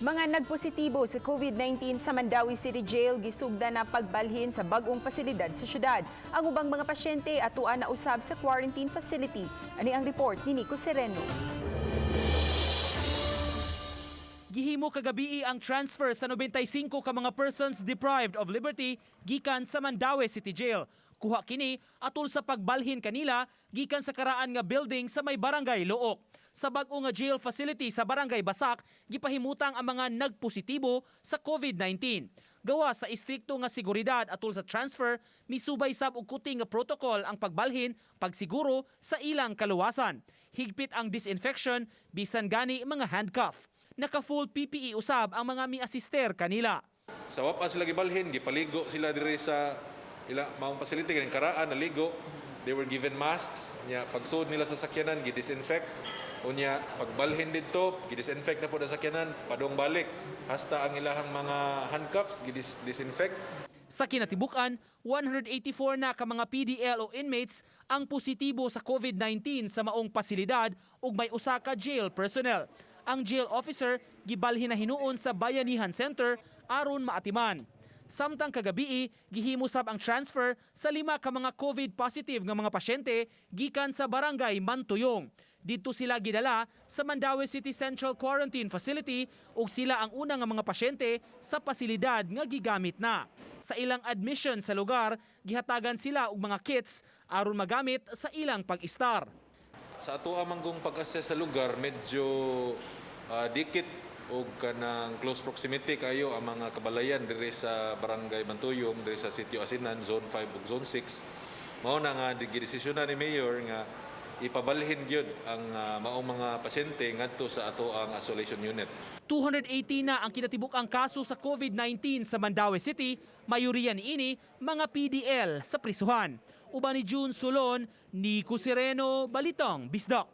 Mga nagpositibo sa COVID-19 sa Mandawi City Jail gisugda na pagbalhin sa bag-ong pasilidad sa syudad. Ang ubang mga pasyente atuan na usab sa quarantine facility. Ani ang report ni Nico Sereno. Gihimo kagabi ang transfer sa 95 ka mga persons deprived of liberty gikan sa Mandawi City Jail. Kuha kini atol sa pagbalhin kanila gikan sa karaan nga building sa may barangay Look. Sa bag-o nga jail facility sa barangay Basak, gipahimutang ang mga nagpositibo sa COVID-19. Gawa sa istrikto nga seguridad atol sa transfer, misubay sab og kuting nga protocol ang pagbalhin pagsiguro sa ilang kaluwasan. Higpit ang disinfection bisan gani mga handcuff. Naka-full PPE usab ang mga mi-assister kanila. Sa wapas sila gibalhin, gipaligo sila diri sa ila maong facility kaning karaan naligo. They were given masks. Nya pagsud nila sa sakyanan gi-disinfect. Unya pagbalhin didto, gi-disinfect na po sa sakyanan, padong balik. Hasta ang ilahang mga handcuffs gi-disinfect. Sa kinatibukan, 184 na ka mga PDL o inmates ang positibo sa COVID-19 sa maong pasilidad ug may usa ka jail personnel. Ang jail officer gibalhin na hinuon sa Bayanihan Center aron maatiman. Samtang kagabi, gihimo sab ang transfer sa 5 ka mga COVID positive nga mga pasyente gikan sa barangay Mantuyong. Dito sila gidala sa Mandawi City Central Quarantine Facility ug sila ang una nga mga pasyente sa pasilidad nga gigamit na. Sa ilang admission sa lugar, gihatagan sila og mga kits aron magamit sa ilang pag-istar. Sa ato amanggong pag-assess sa lugar, medyo dikit o kanang close proximity kayo ang mga kabalayan diri sa barangay Mantuyong, diri sa Sitio Asinan, Zone 5 ug Zone 6. Mao na nga gidesisyonan ni Mayor nga ipabalhin gyud ang maong mga pasyente ngadto sa ato ang isolation unit. 280 na ang kinatibuk-ang kaso sa COVID-19 sa Mandawi City, mayoriya niini mga PDL sa prisuhan. Uban ni June Solon, Nico Sereno, Balitong Bisdak.